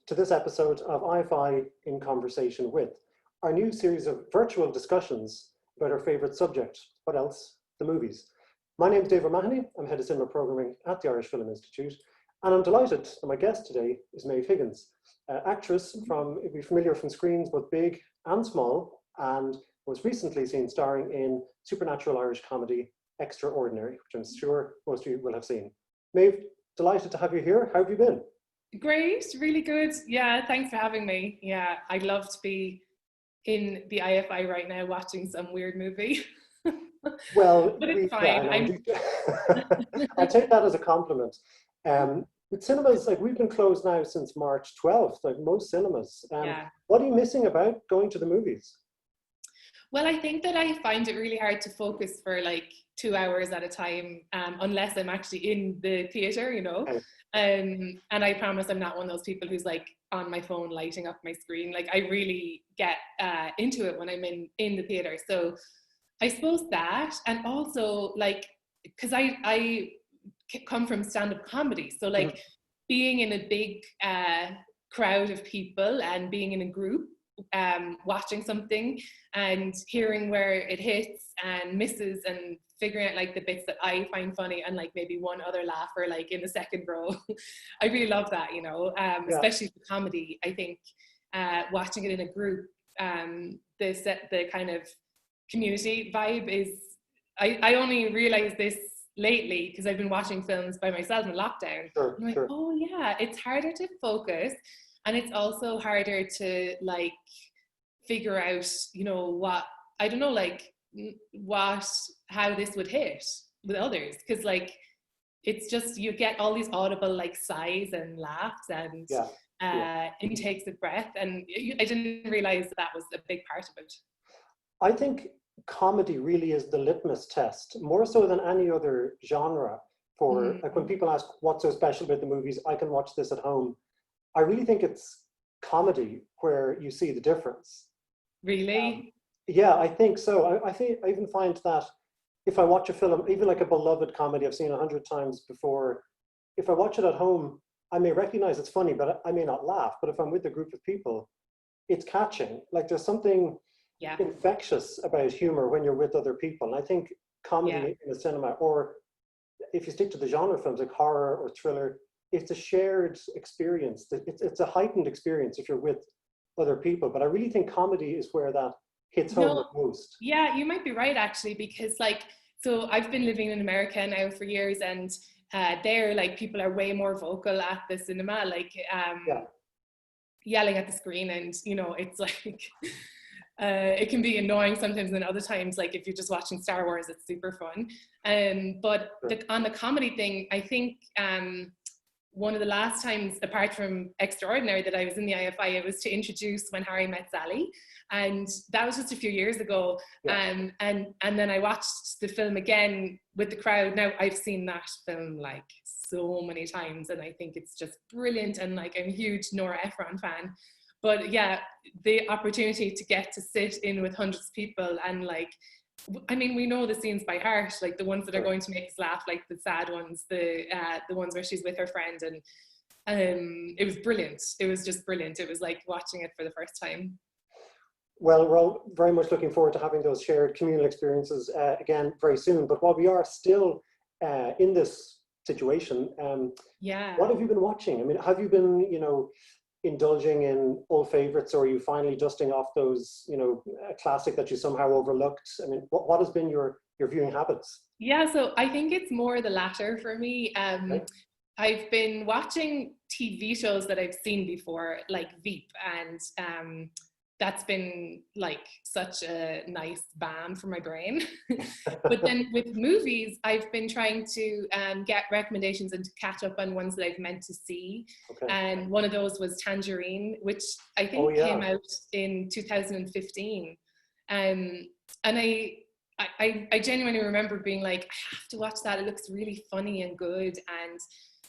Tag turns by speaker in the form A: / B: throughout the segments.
A: to this episode of IFI In Conversation with, our new series of virtual discussions about our favourite subject, what else? The movies. My name is Dave O'Mahony, I'm Head of Cinema Programming at the Irish Film Institute, and I'm delighted that my guest today is Maeve Higgins, actress from, you'll be familiar from screens both big and small, and was recently seen starring in supernatural Irish comedy Extraordinary, which I'm sure most of you will have seen. Maeve, delighted to have you here. How have you been?
B: Great, really good. Yeah, thanks for having me. Yeah, I'd love to be in the IFI right now watching some weird movie.
A: Well,
B: but it's fine.
A: I take that as a compliment. With cinemas, like we've been closed now since March 12th, like most cinemas.
B: Yeah.
A: What are you missing about going to the movies?
B: Well, I think that I find it really hard to focus for like 2 hours at a time, unless I'm actually in the theatre, you know.
A: Okay.
B: And I promise I'm not one of those people who's like on my phone lighting up my screen. Like I really get into it when I'm in the theatre. So I suppose that, and also like, because I come from stand-up comedy, so like being in a big crowd of people and being in a group, watching something and hearing where it hits and misses and figuring out like the bits that I find funny and like maybe one other laugher like in the second row. I really love that, you know, especially for comedy. I think watching it in a group, the kind of community vibe is, I only realized this lately because I've been watching films by myself in lockdown.
A: Sure,
B: I'm like, oh yeah, it's harder to focus. And it's also harder to like figure out, you know, how this would hit with others. Because like, it's just, you get all these audible like sighs and laughs and intakes of breath. And I didn't realize that was a big part of it.
A: I think comedy really is the litmus test, more so than any other genre for, like when people ask what's so special about the movies, I can watch this at home. I really think it's comedy where you see the difference.
B: Really?
A: Yeah, I think so. I even find that if I watch a film, even like a beloved comedy I've seen 100 times before, if I watch it at home, I may recognize it's funny, but I may not laugh. But if I'm with a group of people, it's catching. Like there's something infectious about humor when you're with other people. And I think comedy in the cinema, or if you stick to the genre films like horror or thriller, it's a shared experience. It's a heightened experience if you're with other people. But I really think comedy is where that hits home the most.
B: Yeah, you might be right actually, because like, so I've been living in America now for years, and there like people are way more vocal at the cinema, like yelling at the screen, and you know, it's like it can be annoying sometimes, and other times like if you're just watching Star Wars, it's super fun. But on the comedy thing, I think one of the last times, apart from Extraordinary, that I was in the IFI, it was to introduce When Harry Met Sally. And that was just a few years ago. And then I watched the film again with the crowd. Now, I've seen that film like so many times, and I think it's just brilliant. And like, I'm a huge Nora Ephron fan. But yeah, the opportunity to get to sit in with hundreds of people and like, I mean, we know the scenes by heart, like the ones that are going to make us laugh, like the sad ones, the ones where she's with her friend, and it was brilliant. It was just brilliant. It was like watching it for the first time.
A: Well, we're all very much looking forward to having those shared communal experiences again very soon. But while we are still in this situation, what have you been watching? I mean, have you been, you know, indulging in old favorites, or are you finally dusting off those, you know, a classic that you somehow overlooked? I mean, what has been your viewing habits?
B: Yeah, so I think it's more the latter for me. I've been watching TV shows that I've seen before, like Veep, and that's been like such a nice balm for my brain. But then with movies, I've been trying to get recommendations and to catch up on ones that I've meant to see. And one of those was Tangerine, which I think came out in 2015. And I genuinely remember being like, I have to watch that. It looks really funny and good.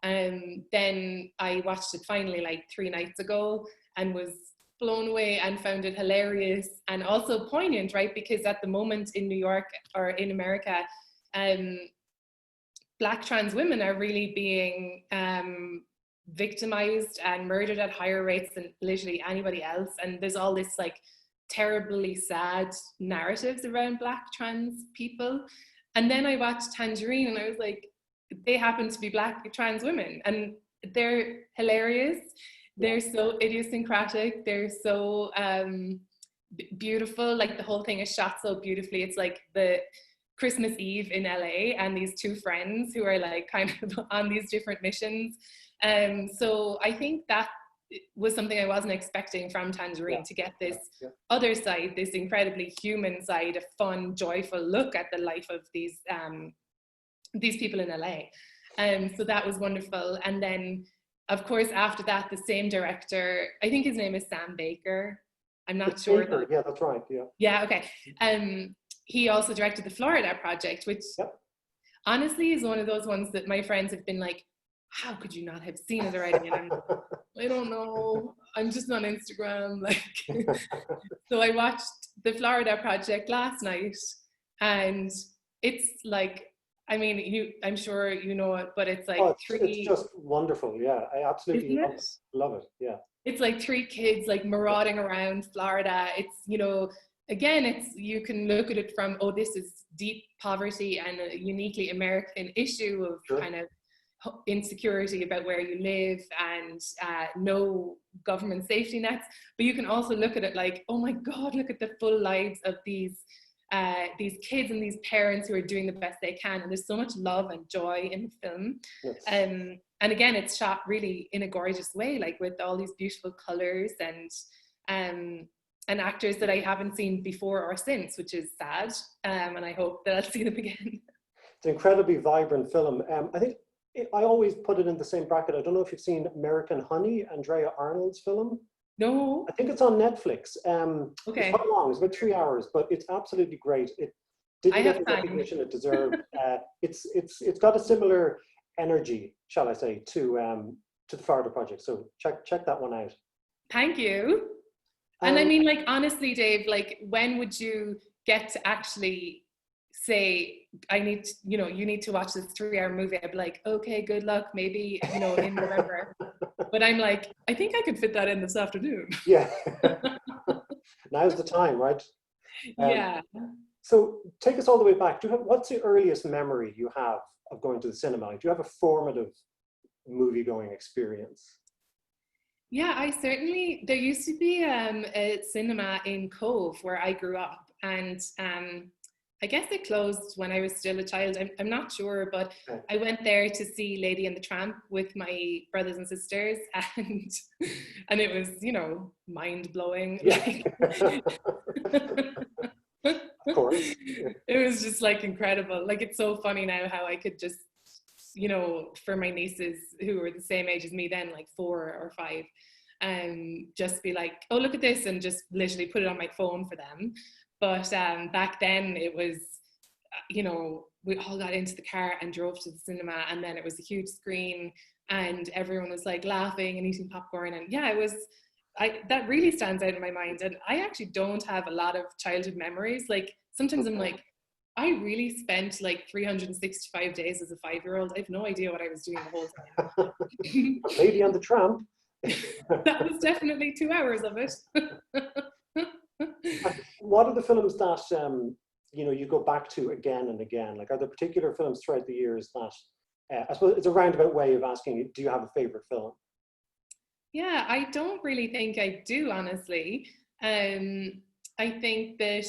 B: And then I watched it finally like 3 nights ago and was blown away and found it hilarious and also poignant, right? Because at the moment in New York or in America, Black trans women are really being victimized and murdered at higher rates than literally anybody else. And there's all this like terribly sad narratives around Black trans people. And then I watched Tangerine and I was like, they happen to be Black trans women and they're hilarious. They're so idiosyncratic. They're so beautiful. Like the whole thing is shot so beautifully. It's like the Christmas Eve in LA and these two friends who are like kind of on these different missions. So I think that was something I wasn't expecting from Tangerine, to get this other side, this incredibly human side, a fun, joyful look at the life of these people in LA. So that was wonderful. And then, of course, after that, the same director, I think his name is Sam Baker. I'm not sure.
A: Baker. Yeah, that's right. Yeah.
B: Yeah. Okay. He also directed the Florida Project, which honestly is one of those ones that my friends have been like, how could you not have seen it already? And I'm, I don't know. I'm just on Instagram. Like, so I watched the Florida Project last night, and it's like, I mean, I'm sure you know it, but it's like
A: it's just wonderful. Yeah, I absolutely love it. Yeah. It's
B: like 3 kids like marauding around Florida. It's, you know, again, it's, you can look at it from, oh, this is deep poverty and a uniquely American issue of kind of insecurity about where you live and no government safety nets. But you can also look at it like, oh my God, look at the full lives of these kids and these parents who are doing the best they can. And there's so much love and joy in the film. Yes. And again, it's shot really in a gorgeous way, like with all these beautiful colors and actors that I haven't seen before or since, which is sad. And I hope that I'll see them again.
A: It's an incredibly vibrant film. I think I always put it in the same bracket. I don't know if you've seen American Honey, Andrea Arnold's film.
B: No.
A: I think it's on Netflix.
B: Okay.
A: It's quite long, it's about 3 hours, but it's absolutely great. It didn't get the recognition it deserved. It's got a similar energy, shall I say, to the Florida Project. So check that one out.
B: Thank you. And I mean, like, honestly, Dave, like, when would you get to actually say, I need to, you know, you need to watch this 3-hour movie? I'd be like, okay, good luck, maybe, you know, in November. But I'm like, I think I could fit that in this afternoon.
A: Yeah. Now's the time, right?
B: Yeah.
A: So take us all the way back. What's the earliest memory you have of going to the cinema? Do you have a formative movie-going experience?
B: Yeah, I certainly, there used to be a cinema in Cove where I grew up, and I guess it closed when I was still a child. I'm not sure, but I went there to see Lady and the Tramp with my brothers and sisters, and it was, you know, mind-blowing.
A: Yeah. Of course.
B: It was just like incredible. Like, it's so funny now how I could just, you know, for my nieces who were the same age as me then, like 4 or 5, just be like, oh, look at this, and just literally put it on my phone for them. But back then it was, you know, we all got into the car and drove to the cinema, and then it was a huge screen and everyone was like laughing and eating popcorn. And yeah, it was, that really stands out in my mind. And I actually don't have a lot of childhood memories. Like, sometimes I'm like, I really spent like 365 days as a 5-year-old. I have no idea what I was doing the whole time.
A: Lady and the Tramp.
B: That was definitely 2 hours of it.
A: What are the films that you know, you go back to again and again? Like, are there particular films throughout the years that I suppose it's a roundabout way of asking you, do you have a favorite film? Yeah,
B: I don't really think I do, honestly. I think that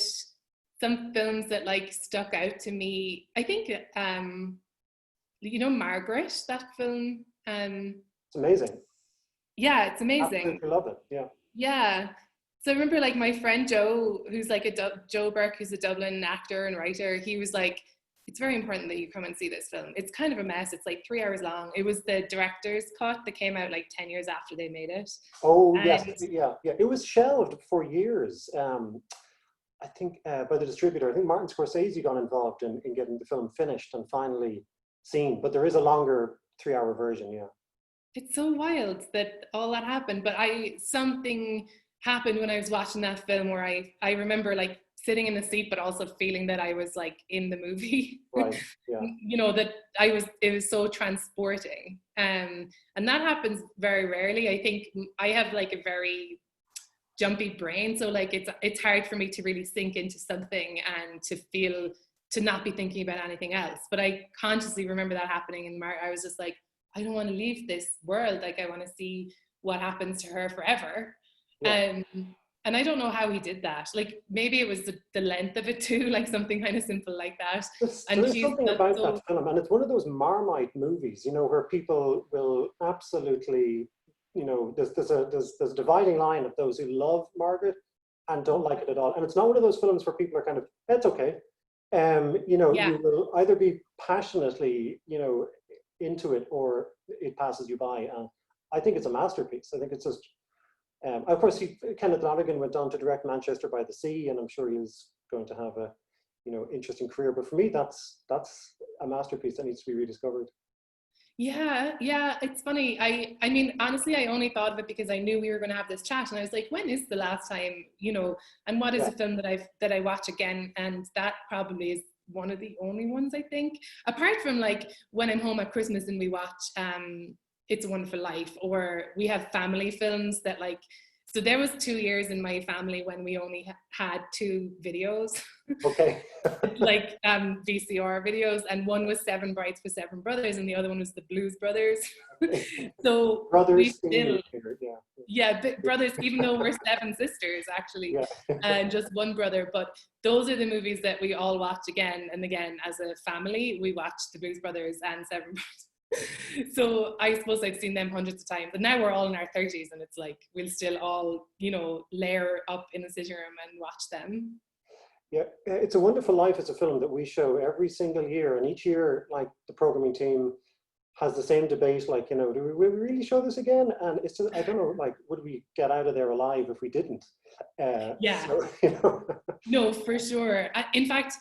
B: some films that like stuck out to me, I think you know, Margaret, that film.
A: It's amazing.
B: Yeah, it's amazing.
A: Absolutely love it. Yeah.
B: Yeah. So I remember, like, my friend Joe, who's like Joe Burke, who's a Dublin actor and writer, he was like, it's very important that you come and see this film. It's kind of a mess. It's like 3 hours long. It was the director's cut that came out like 10 years after they made it.
A: Oh, yes. Yeah. It was shelved for years. I think by the distributor. I think Martin Scorsese got involved in getting the film finished and finally seen. But there is a longer 3-hour version, yeah.
B: It's so wild that all that happened. But something happened when I was watching that film where I remember like sitting in the seat, but also feeling that I was like in the movie.
A: Right, yeah.
B: You know, that it was so transporting. And that happens very rarely. I think I have like a very jumpy brain, so like it's hard for me to really sink into something and to not be thinking about anything else. But I consciously remember that happening in March. I was just like, I don't want to leave this world. Like I want to see what happens to her forever.
A: Yeah.
B: And I don't know how he did that. Like maybe it was the length of it too, like something kind of simple like that. And
A: There's
B: she's
A: something
B: just
A: about
B: so,
A: that film, and it's one of those Marmite movies, you know, where people will absolutely, you know, there's a dividing line of those who love Margaret and don't like it at all. And it's not one of those films where people are kind of, it's okay. You know,
B: yeah.
A: you will either be passionately, you know, into it, or it passes you by. And I think it's a masterpiece. I think it's just, of course, Kenneth Lonergan went on to direct Manchester by the Sea, and I'm sure he's going to have a, you know, interesting career. But for me, that's a masterpiece that needs to be rediscovered.
B: Yeah, yeah, it's funny. I mean, honestly, I only thought of it because I knew we were going to have this chat, and I was like, when is the last time, you know, and what is
A: Yeah.
B: a film that I watch again? And that probably is one of the only ones, I think, apart from like when I'm home at Christmas and we watch It's a Wonderful Life, or we have family films that like, so there was 2 years in my family when we only had 2 videos.
A: Okay.
B: Like VCR videos, and one was Seven Brides for Seven Brothers and the other one was the Blues Brothers. So we
A: Brothers
B: still,
A: senior here, yeah.
B: yeah, brothers, even though we're 7 sisters actually,
A: Yeah.
B: and just one brother. But those are the movies that we all watch again and again as a family. We watch the Blues Brothers and Seven Brothers. So I suppose I've seen them hundreds of times, and now we're all in our 30s, and it's like we'll still all, you know, layer up in the sitting room and watch them.
A: Yeah, It's a Wonderful Life is a film that we show every single year, and each year, like, the programming team has the same debate, like, you know, do we really show this again? And it's just, I don't know, like, would we get out of there alive if we didn't?
B: Yeah.
A: So, you know.
B: No, for sure. In fact,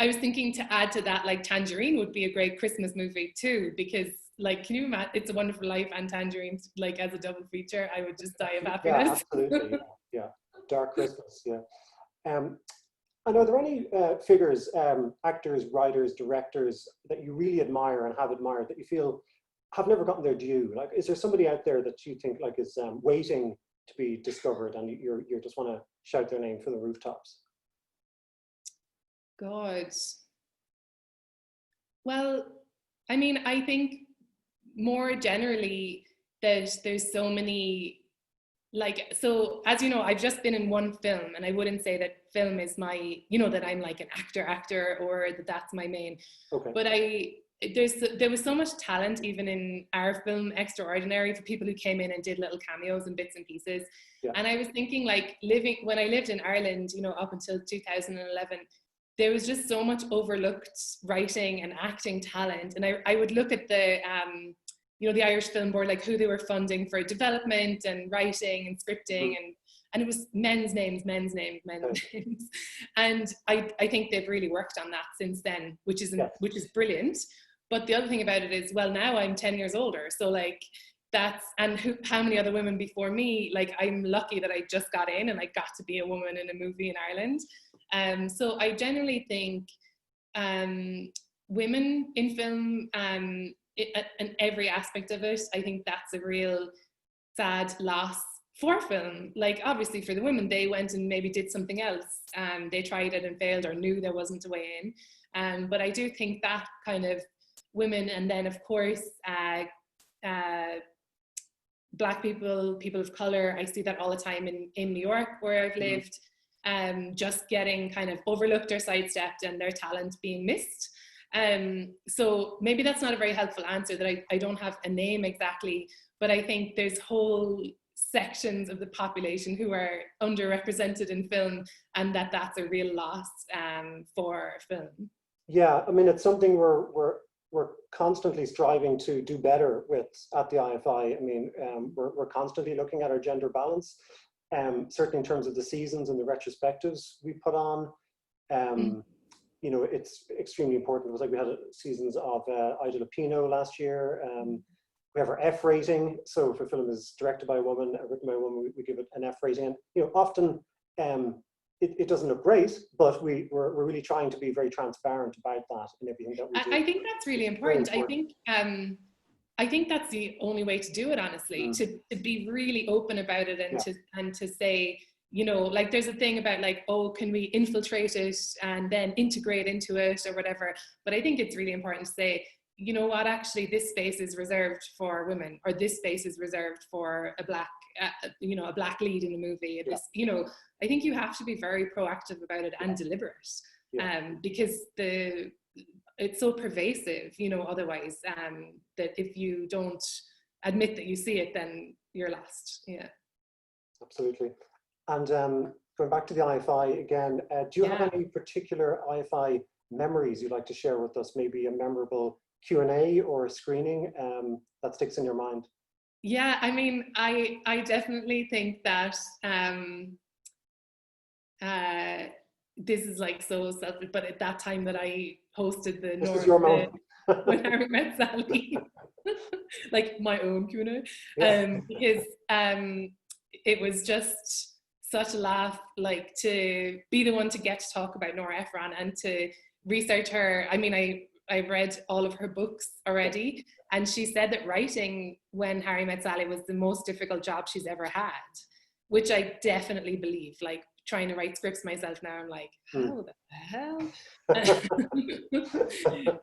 B: I was thinking to add to that, like Tangerine would be a great Christmas movie too, because like, can you imagine It's a Wonderful Life and Tangerine like as a double feature? I would just die of
A: Yeah,
B: happiness.
A: absolutely. Yeah. Dark Christmas. Yeah. Um, and are there any figures, actors, writers, directors that you really admire and have admired that you feel have never gotten their due? Like, is there somebody out there that you think like is waiting to be discovered, and you just want to shout their name from the rooftops?
B: God. Well, I mean, I think more generally there's so many, like, so as you know, I've just been in one film, and I wouldn't say that film is my, you know, that I'm like an actor or that that's my main.
A: Okay.
B: But there was so much talent even in our film Extraordinary, for people who came in and did little cameos and bits and pieces.
A: Yeah.
B: And I was thinking, like, when I lived in Ireland, you know, up until 2011, there was just so much overlooked writing and acting talent. And I would look at the you know, the Irish Film Board, like who they were funding for development and writing and scripting, and it was men's names. And I think they've really worked on that since then, which is brilliant. But the other thing about it is, well, now I'm 10 years older, so like how many other women before me, like I'm lucky that I just got in and I got to be a woman in a movie in Ireland. So I generally think women in film, and every aspect of it, I think that's a real sad loss for film. Like, obviously for the women, they went and maybe did something else, they tried it and failed, or knew there wasn't a way in. But I do think that kind of women, and then of course Black people, people of color, I see that all the time in New York where I've lived, just getting kind of overlooked or sidestepped, and their talent being missed. So maybe that's not a very helpful answer, that I don't have a name exactly, but I think there's whole sections of the population who are underrepresented in film, and that's a real loss for film.
A: Yeah, I mean, it's something we're constantly striving to do better with at the IFI. I mean, we're constantly looking at our gender balance, certainly in terms of the seasons and the retrospectives we put on. You know, it's extremely important. It was like we had seasons of Ida Lupino last year. We have our F rating. So if a film is directed by a woman, written by a woman, we give it an F rating. And, you know, often it doesn't look great, but we're really trying to be very transparent about that in everything that we do.
B: I think that's really important. I think I think that's the only way to do it, honestly, to be really open about it, and to say, you know, like there's a thing about like, oh, can we infiltrate it and then integrate into it or whatever. But I think it's really important to say, you know what, actually this space is reserved for women, or this space is reserved for a black, you know, a black lead in a movie. This, you know, I think you have to be very proactive about it and deliberate, because it's so pervasive, you know, otherwise, that if you don't admit that you see it, then you're lost. Yeah.
A: Absolutely. And going back to the IFI again, do you have any particular IFI memories you'd like to share with us? Maybe a memorable Q&A or a screening that sticks in your mind?
B: Yeah, I mean, I definitely think that this is like so selfish, but at that time that I hosted the
A: This is your moment.
B: When Harry Met Sally, like my own Q&A, because it was just such a laugh, like to be the one to get to talk about Nora Ephron and to research her. I mean, I read all of her books already, and she said that writing When Harry Met Sally was the most difficult job she's ever had, which I definitely believe. Like trying to write scripts myself now, I'm like, how the hell?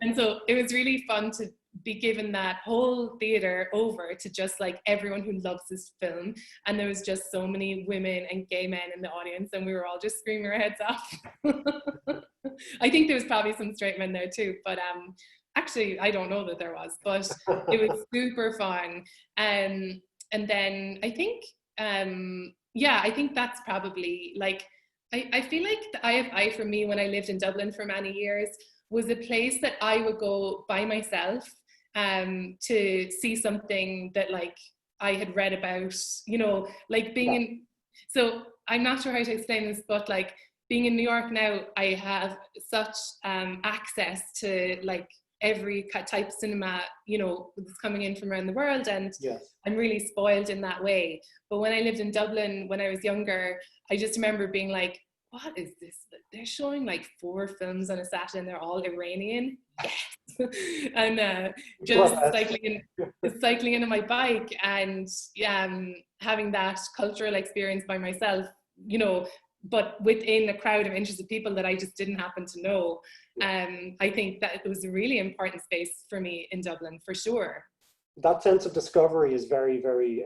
B: And so it was really fun to be given that whole theater over to just like everyone who loves this film, and there was just so many women and gay men in the audience, and we were all just screaming our heads off. I think there was probably some straight men there too, but actually I don't know that there was, but it was super fun. And then I think I think that's probably like, I feel like the IFI for me, when I lived in Dublin for many years, was a place that I would go by myself to see something that like I had read about, you know, like being in, so I'm not sure how to explain this, but like being in New York now, I have such access to like every type of cinema, you know, that's coming in from around the world, and I'm really spoiled in that way. But when I lived in Dublin when I was younger, I just remember being like, what is this? They're showing like 4 films on a Saturday and they're all Iranian. Yes. And just cycling into my bike and having that cultural experience by myself, you know, but within a crowd of interested people that I just didn't happen to know. I think that it was a really important space for me in Dublin, for sure.
A: That sense of discovery is very, very,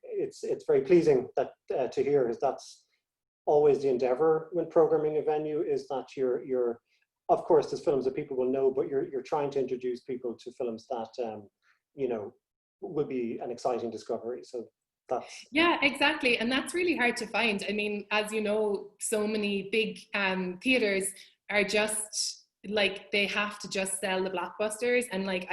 A: it's very pleasing that to hear, because that's always the endeavor when programming a venue, is that you're of course there's films that people will know, but you're trying to introduce people to films that you know, will be an exciting discovery. So that's,
B: yeah, exactly. And that's really hard to find. I mean, as you know, so many big theaters are just like, they have to just sell the blockbusters, and like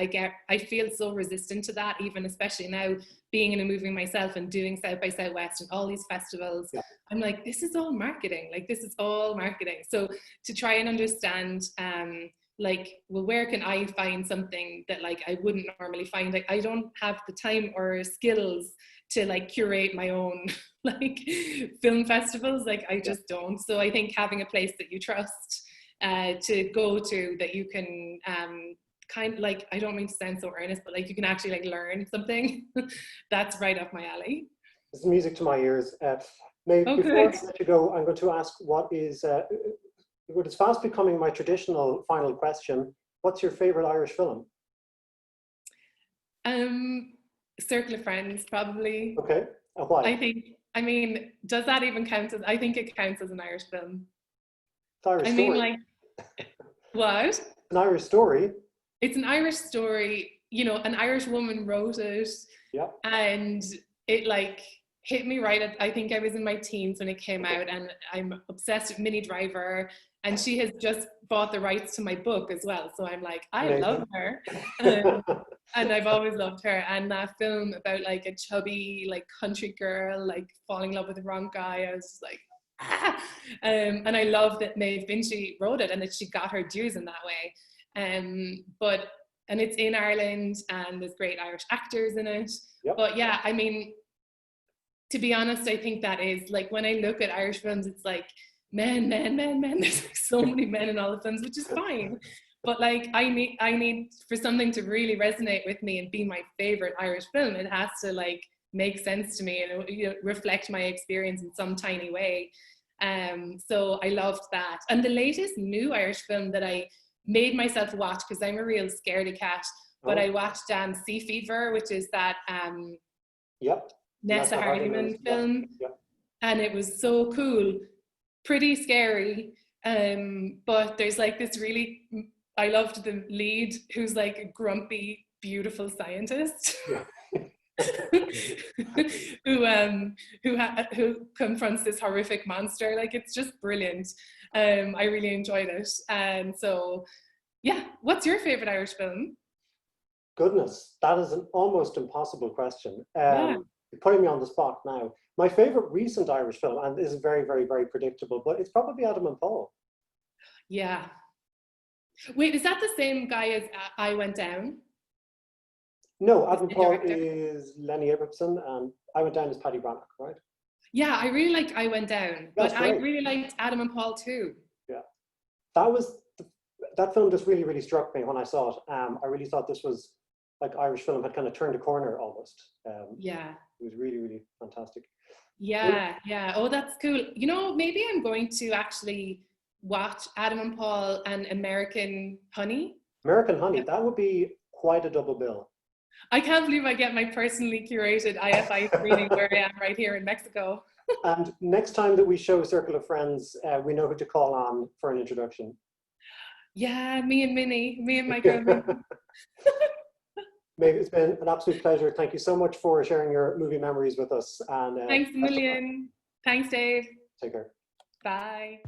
B: I feel so resistant to that, even especially now being in a movie myself and doing South by Southwest and all these festivals. I'm like, this is all marketing, like this is all marketing. So to try and understand like, well, where can I find something that like I wouldn't normally find? Like, I don't have the time or skills to like curate my own like film festivals, like I just don't. So I think having a place that you trust to go to, that you can kind of like, I don't mean to sound so earnest, but like you can actually like learn something, that's right up my alley.
A: It's music to my ears. Maeve, before I let you go, I'm going to ask what is fast becoming my traditional final question. What's your favorite Irish film?
B: Circle of Friends, probably.
A: Okay, and why?
B: I think, I mean, does that even count as, I think it counts as an Irish film.
A: It's Irish story.
B: I mean, like, what?
A: An Irish story.
B: It's an Irish story, you know, an Irish woman wrote it.
A: Yeah.
B: And it like hit me right at, I think I was in my teens when it came out, and I'm obsessed with Minnie Driver, and she has just bought the rights to my book as well. So I'm like, I love her. And I've always loved her. And that film about like a chubby like country girl like falling in love with the wrong guy, I was just like, ah! And I love that Maeve Higgins wrote it and that she got her dues in that way. And it's in Ireland, and there's great Irish actors in it. But yeah, I mean, to be honest, I think that is like, when I look at Irish films, it's like men. There's like so many men in all the films, which is fine. But like, I need for something to really resonate with me and be my favorite Irish film, it has to like make sense to me and, you know, reflect my experience in some tiny way. So I loved that. And the latest new Irish film that I made myself watch, because I'm a real scaredy cat, but I watched Sea Fever, which is that
A: Yep.
B: Nessa Hardiman film.
A: Yep.
B: And it was so cool, pretty scary. But there's like this really, I loved the lead who's like a grumpy, beautiful scientist.
A: Yeah.
B: who confronts this horrific monster. Like, it's just brilliant. I really enjoyed it. And so, yeah, what's your favorite Irish film?
A: Goodness, that is an almost impossible question.
B: Yeah.
A: You're putting me on the spot now. My favorite recent Irish film, and this is very, very, very predictable, but it's probably Adam and Paul.
B: Yeah. Wait, is that the same guy as I Went Down?
A: No, Adam and Paul is Lenny Abrahamson, and I Went Down as Paddy Brannock, right?
B: Yeah, I really liked I Went Down, but I
A: great.
B: really liked Adam and Paul too.
A: Yeah, that film just really, really struck me when I saw it. I really thought this was like Irish film had kind of turned a corner almost.
B: Yeah.
A: It was really, really fantastic.
B: Yeah, yeah. Oh, that's cool. You know, maybe I'm going to actually watch Adam and Paul and American Honey.
A: American Honey, that would be quite a double bill.
B: I can't believe I get my personally curated IFI screening where I am right here in Mexico.
A: And next time that we show Circle of Friends, we know who to call on for an introduction.
B: Yeah, me and my girl Minnie.
A: Maeve, it's been an absolute pleasure. Thank you so much for sharing your movie memories with us. And
B: thanks a million. Thanks, Dave.
A: Take care.
B: Bye.